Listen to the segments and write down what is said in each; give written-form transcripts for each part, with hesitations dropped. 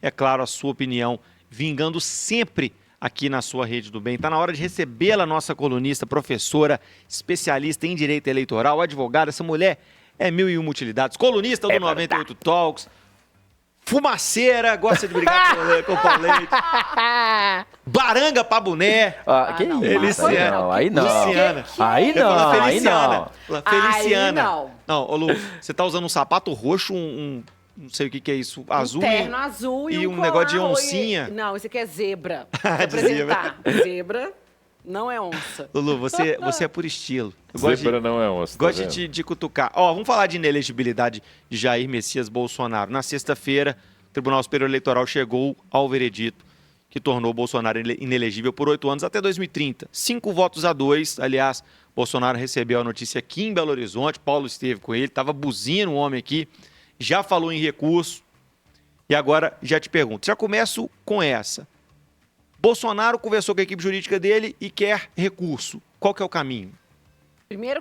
é claro, a sua opinião, vingando sempre aqui na sua Rede do Bem. Está na hora de recebê-la, nossa colunista, professora, especialista em direito eleitoral, advogada. Essa mulher é 1001 utilidades, colunista do 98 Talks, fumaceira, gosta de brigar com o Paulete, baranga pra boné. Que não, isso? Aí não. Feliciana. Aí não. Feliciana. Feliciana. Não. Não, ô Lu, você tá usando um sapato roxo, não sei o que é isso, azul. Terno azul e um negócio de colar, oncinha. Não, isso aqui é zebra. De zebra. Zebra não é onça. Lu, você é por estilo. Zebra não é onça. Gosto de cutucar. Vamos falar de inelegibilidade de Jair Messias Bolsonaro. Na sexta-feira, o Tribunal Superior Eleitoral chegou ao veredito que tornou Bolsonaro inelegível por 8 anos até 2030. 5 votos a 2. Aliás, Bolsonaro recebeu a notícia aqui em Belo Horizonte. Paulo esteve com ele, estava buzino o homem aqui. Já falou em recurso. E agora já te pergunto, já começo com essa. Bolsonaro conversou com a equipe jurídica dele e quer recurso. Qual que é o caminho? Primeiro,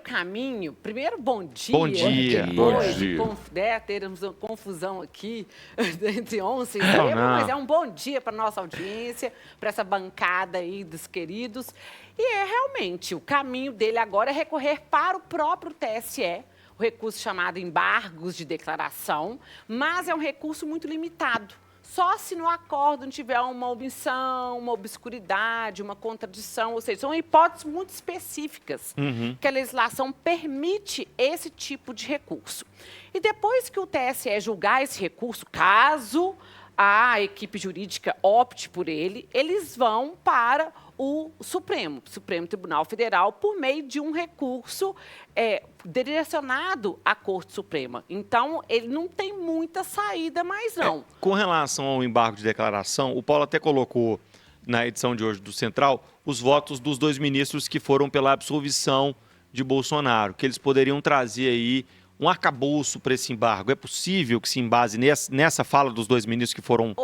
bom dia. Bom dia. Depois termos uma confusão aqui entre onça e zebra, mas é um bom dia para nossa audiência, para essa bancada aí dos queridos. E realmente, o caminho dele agora é recorrer para o próprio TSE, o recurso chamado embargos de declaração, mas é um recurso muito limitado. Só se no acórdão tiver uma omissão, uma obscuridade, uma contradição, ou seja, são hipóteses muito específicas que a legislação permite esse tipo de recurso. E depois que o TSE julgar esse recurso, caso a equipe jurídica opte por ele, eles vão para o Supremo Tribunal Federal, por meio de um recurso direcionado à Corte Suprema. Então, ele não tem muita saída mais, não. Com relação ao embargo de declaração, o Paulo até colocou na edição de hoje do Central os votos dos 2 ministros que foram pela absolvição de Bolsonaro, que eles poderiam trazer aí um arcabouço para esse embargo. É possível que se embase nessa fala dos 2 ministros que foram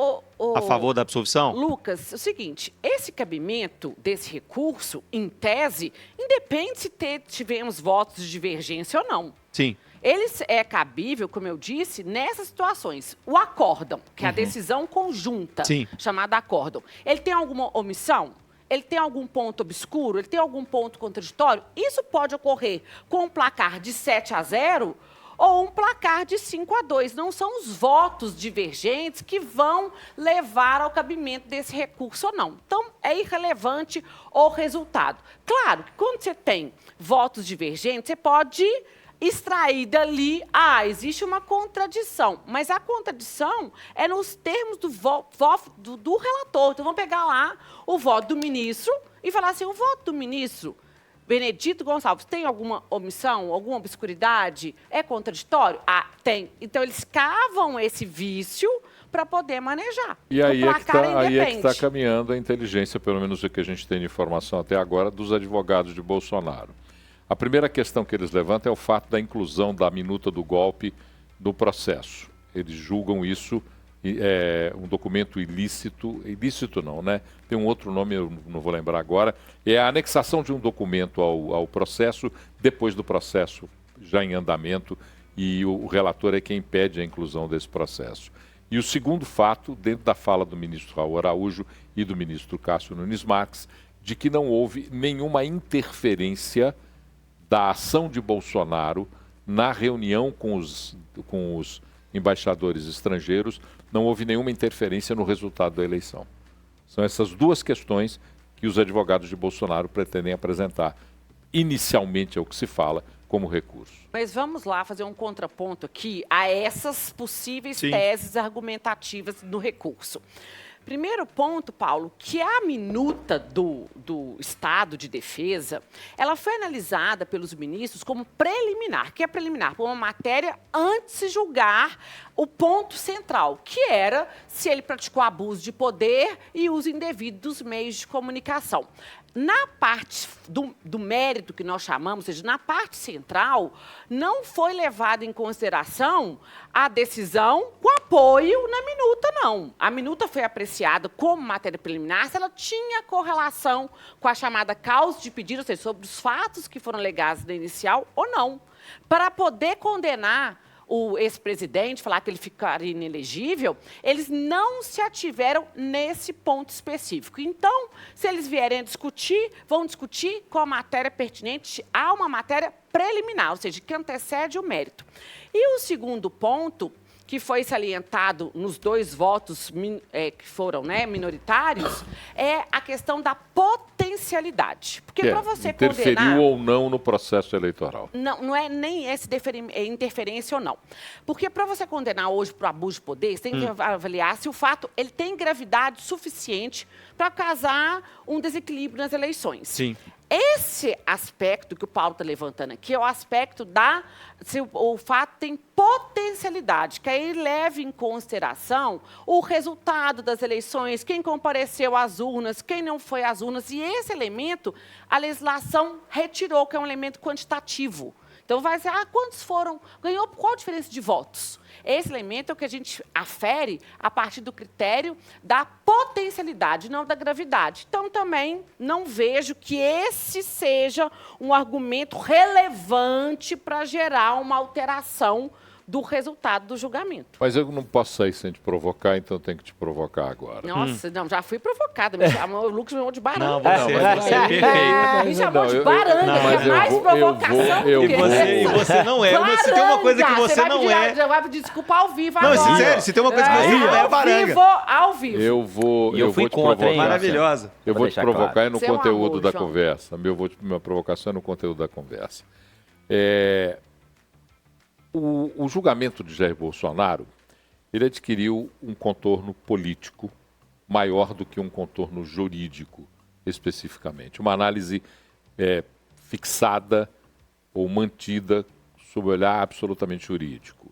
a favor da absolvição? Lucas, é o seguinte, esse cabimento desse recurso, em tese, independe se tivemos votos de divergência ou não. Sim. Ele é cabível, como eu disse, nessas situações. O acórdão, que é a decisão conjunta, chamada acórdão, ele tem alguma omissão? Ele tem algum ponto obscuro? Ele tem algum ponto contraditório? Isso pode ocorrer com um placar de 7-0 ou um placar de 5-2. Não são os votos divergentes que vão levar ao cabimento desse recurso ou não. Então, é irrelevante o resultado. Claro que quando você tem votos divergentes, você pode extrair dali, existe uma contradição. Mas a contradição é nos termos do relator. Então, vamos pegar lá o voto do ministro e falar assim, o voto do ministro Benedito Gonçalves tem alguma omissão, alguma obscuridade? É contraditório? Tem. Então, eles cavam esse vício para poder manejar. E aí é que está caminhando a inteligência, pelo menos o que a gente tem de informação até agora, dos advogados de Bolsonaro. A primeira questão que eles levantam é o fato da inclusão da minuta do golpe no processo. Eles julgam isso um documento ilícito não, né? Tem um outro nome, eu não vou lembrar agora. É a anexação de um documento ao processo, depois do processo já em andamento, e o relator é quem pede a inclusão desse processo. E o segundo fato, dentro da fala do ministro Raul Araújo e do ministro Cássio Nunes Marques, de que não houve nenhuma interferência da ação de Bolsonaro na reunião com os embaixadores estrangeiros, não houve nenhuma interferência no resultado da eleição. São essas 2 questões que os advogados de Bolsonaro pretendem apresentar. Inicialmente é o que se fala como recurso. Mas vamos lá fazer um contraponto aqui a essas possíveis teses argumentativas do recurso. Primeiro ponto, Paulo, que a minuta do Estado de Defesa, ela foi analisada pelos ministros como preliminar. Que é preliminar? Por uma matéria antes de se julgar o ponto central, que era se ele praticou abuso de poder e uso indevido dos meios de comunicação. Na parte do mérito que nós chamamos, ou seja, na parte central, não foi levada em consideração a decisão com apoio na minuta, não. A minuta foi apreciada como matéria preliminar se ela tinha correlação com a chamada causa de pedido, ou seja, sobre os fatos que foram alegados na inicial ou não, para poder condenar o ex-presidente, falar que ele ficaria inelegível, eles não se ativeram nesse ponto específico. Então, se eles vierem a discutir, vão discutir com a matéria pertinente a uma matéria preliminar, ou seja, que antecede o mérito. E o segundo ponto, que foi salientado nos 2 votos que foram minoritários, é a questão da potencialidade. Porque para você interferiu condenar... ou não no processo eleitoral? Não é nem esse interferência ou não. Porque para você condenar hoje para o abuso de poder, você tem que avaliar se o fato ele tem gravidade suficiente para causar um desequilíbrio nas eleições. Sim. Esse aspecto que o Paulo está levantando aqui é o aspecto se o fato tem potencialidade, que aí leva em consideração o resultado das eleições, quem compareceu às urnas, quem não foi às urnas. E esse elemento, a legislação retirou, que é um elemento quantitativo. Então, vai dizer, quantos foram, ganhou qual a diferença de votos? Esse elemento é o que a gente afere a partir do critério da potencialidade, não da gravidade. Então, também não vejo que esse seja um argumento relevante para gerar uma alteração do resultado do julgamento. Mas eu não posso sair sem te provocar, então tenho que te provocar agora. Nossa, não, já fui provocada. O Lucas me chamou de baranga. Não, você é perfeita. Me chamou de baranga, que é mais provocação do que E você não é. baranga. Se tem uma coisa que você não é... Já vai pedir desculpa ao vivo não, agora. Sério, se tem uma coisa que você não é baranga. Ao vivo. Eu fui vou te contra, provocar. Maravilhosa. Eu vou te provocar claro. no Seu conteúdo amor, da João. conversa. Minha provocação é no conteúdo da conversa. O julgamento de Jair Bolsonaro, ele adquiriu um contorno político maior do que um contorno jurídico, especificamente. Uma análise fixada ou mantida sob o olhar absolutamente jurídico.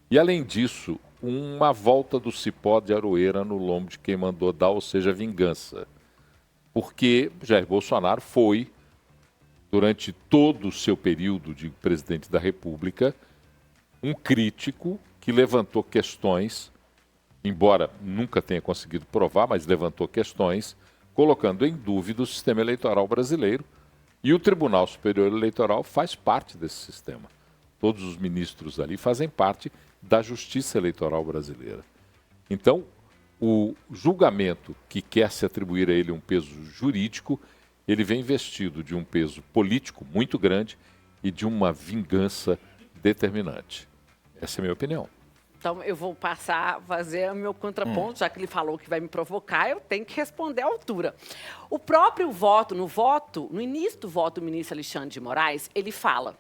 E, além disso, uma volta do cipó de aroeira no lombo de quem mandou dar, ou seja, vingança. Porque Jair Bolsonaro foi, durante todo o seu período de presidente da República, um crítico que levantou questões, embora nunca tenha conseguido provar, mas levantou questões, colocando em dúvida o sistema eleitoral brasileiro. E o Tribunal Superior Eleitoral faz parte desse sistema. Todos os ministros ali fazem parte da Justiça Eleitoral brasileira. Então, o julgamento que quer se atribuir a ele um peso jurídico, ele vem vestido de um peso político muito grande e de uma vingança determinante. Essa é a minha opinião. Então, eu vou passar a fazer o meu contraponto, já que ele falou que vai me provocar, eu tenho que responder à altura. O próprio voto, no início do voto do ministro Alexandre de Moraes, ele fala: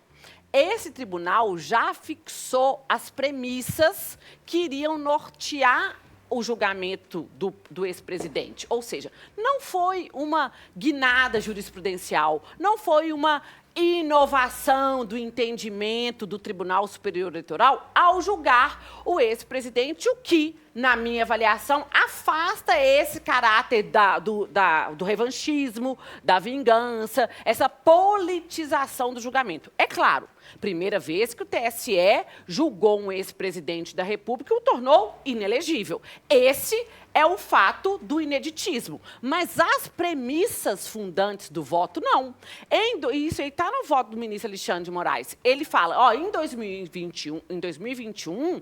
esse tribunal já fixou as premissas que iriam nortear o julgamento do ex-presidente. Ou seja, não foi uma guinada jurisprudencial, não foi uma inovação do entendimento do Tribunal Superior Eleitoral ao julgar o ex-presidente, o que, na minha avaliação, afasta esse caráter do revanchismo, da vingança, essa politização do julgamento. É claro, primeira vez que o TSE julgou um ex-presidente da República e o tornou inelegível. Esse é o fato do ineditismo. Mas as premissas fundantes do voto, não. Isso aí está no voto do ministro Alexandre de Moraes. Ele fala, em 2021,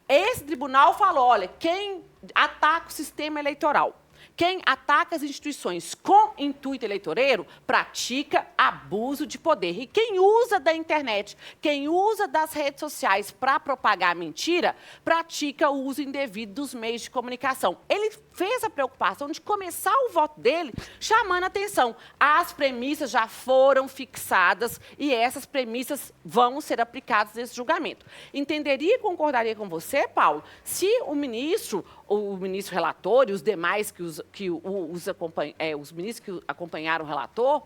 esse tribunal falou, olha, quem ataca o sistema eleitoral, quem ataca as instituições com intuito eleitoreiro, pratica abuso de poder. E quem usa da internet, quem usa das redes sociais para propagar mentira, pratica o uso indevido dos meios de comunicação. Ele fez a preocupação de começar o voto dele chamando a atenção. As premissas já foram fixadas e essas premissas vão ser aplicadas nesse julgamento. Entenderia e concordaria com você, Paulo, se o ministro relator e os demais os ministros que acompanharam o relator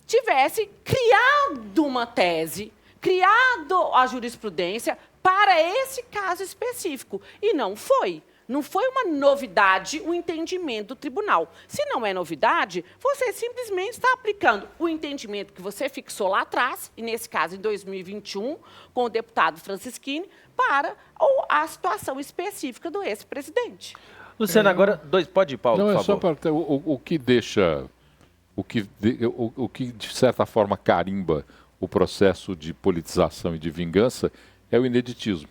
tivessem criado uma tese, criado a jurisprudência para esse caso específico. E não foi. Não foi uma novidade o entendimento do tribunal. Se não é novidade, você simplesmente está aplicando o entendimento que você fixou lá atrás, e nesse caso em 2021, com o deputado Francisquini, para a situação específica do ex-presidente. Luciano, agora, pode ir, Paulo, não, por favor. Só para o que deixa, o que de certa forma carimba o processo de politização e de vingança é o ineditismo.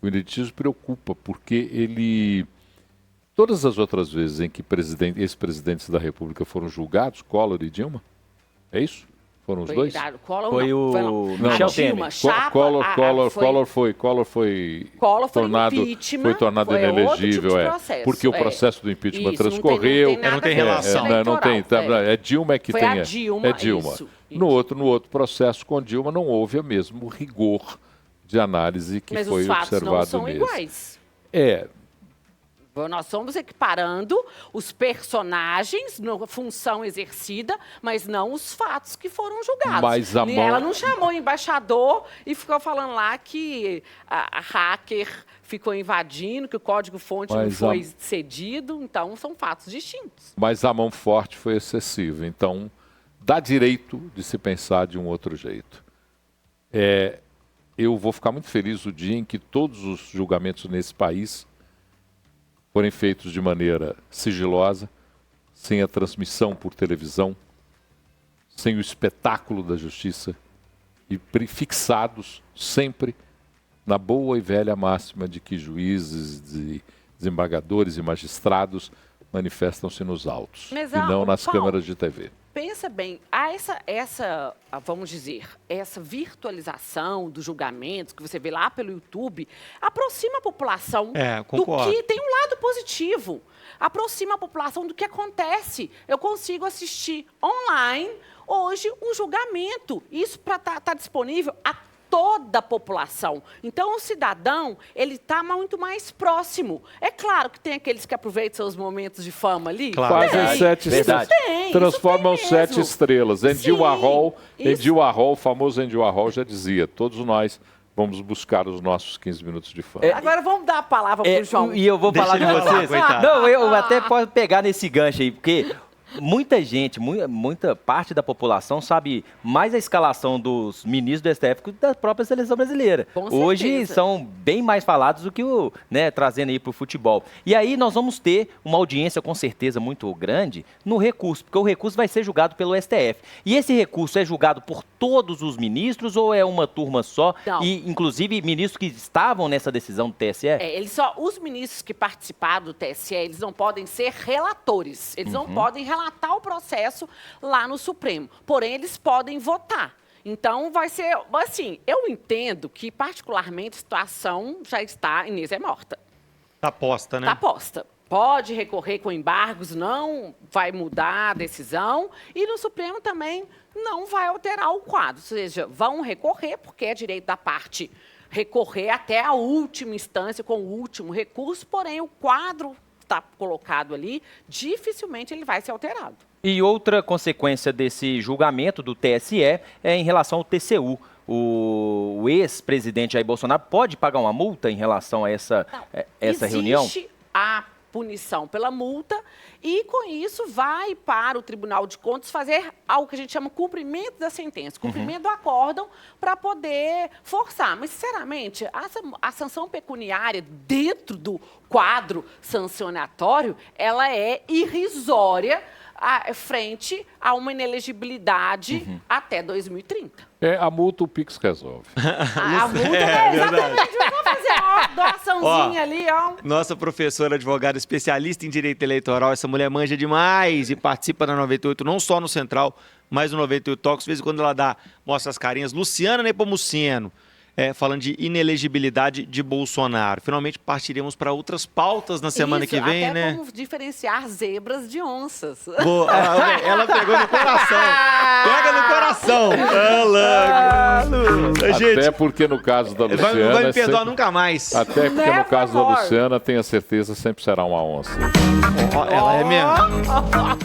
O ineditismo preocupa, porque ele... Todas as outras vezes em que ex-presidentes da República foram julgados, Collor e Dilma, é isso? Foram os dois? Foi o Michel Temer. Collor foi tornado inelegível, porque o processo do impeachment transcorreu. Não tem relação. É Dilma é que foi tem. A Dilma, é Dilma. Isso. No outro processo com Dilma não houve o mesmo rigor de análise que Mas foi os fatos observado não são nesse. iguais. Nós estamos equiparando os personagens na função exercida, mas não os fatos que foram julgados. Mas ela não chamou o embaixador e ficou falando lá que a hacker ficou invadindo, que o código-fonte não foi cedido. Então, são fatos distintos. Mas a mão forte foi excessiva. Então, dá direito de se pensar de um outro jeito. Eu vou ficar muito feliz o dia em que todos os julgamentos nesse país forem feitos de maneira sigilosa, sem a transmissão por televisão, sem o espetáculo da justiça e fixados sempre na boa e velha máxima de que juízes, desembargadores e magistrados manifestam-se nos autos e não nas câmaras de TV. Pensa bem, vamos dizer, essa virtualização dos julgamentos que você vê lá pelo YouTube, aproxima a população do que tem um lado positivo. Aproxima a população do que acontece. Eu consigo assistir online hoje um julgamento. Isso tá disponível a toda a população. Então, o cidadão, ele está muito mais próximo. É claro que tem aqueles que aproveitam seus momentos de fama ali. Claro. Fazem 7 estrelas. Transformam 7 estrelas. Andy Warhol, o famoso Andy Warhol já dizia, todos nós vamos buscar os nossos 15 minutos de fama. Agora vamos dar a palavra para o João. E eu vou falar de vocês. Não, eu até posso pegar nesse gancho aí, porque... Muita gente, muita parte da população sabe mais a escalação dos ministros do STF que da própria seleção brasileira. Hoje são bem mais falados do que trazendo aí para o futebol. E aí nós vamos ter uma audiência com certeza muito grande no recurso, porque o recurso vai ser julgado pelo STF. E esse recurso é julgado por todos os ministros ou é uma turma só? Não. E inclusive ministros que estavam nessa decisão do TSE? Os ministros que participaram do TSE, eles não podem ser relatores. Eles não podem relatar o processo lá no Supremo. Porém, eles podem votar. Então, vai ser... Assim, eu entendo que, particularmente, a situação já está... Inês é morta. Está posta, né? Está posta. Pode recorrer com embargos, não vai mudar a decisão. E no Supremo também não vai alterar o quadro. Ou seja, vão recorrer, porque é direito da parte recorrer até a última instância com o último recurso. Porém, o quadro... está colocado ali, dificilmente ele vai ser alterado. E outra consequência desse julgamento do TSE é em relação ao TCU. O ex-presidente Jair Bolsonaro pode pagar uma multa em relação a essa reunião? Existe a punição pela multa e, com isso, vai para o Tribunal de Contas fazer algo que a gente chama cumprimento da sentença, cumprimento do acórdão, para poder forçar. Mas, sinceramente, a sanção pecuniária dentro do quadro sancionatório, ela é irrisória frente a uma inelegibilidade até 2030. A multa o Pix resolve. A multa é exatamente. Vamos fazer uma doaçãozinha ali, ó. Nossa professora advogada especialista em direito eleitoral, essa mulher manja demais e participa da 98, não só no Central, mas no 98 Talks. De vez em quando ela mostra as carinhas. Luciana Nepomuceno, falando de inelegibilidade de Bolsonaro. Finalmente partiremos para outras pautas na semana que vem, até né? Vamos diferenciar zebras de onças. Ela pegou no coração. Pega no coração. Até porque no caso da Luciana... Não vai me perdoar nunca mais. Até porque no caso da Luciana, tenha certeza, sempre será uma onça. Ela é mesmo.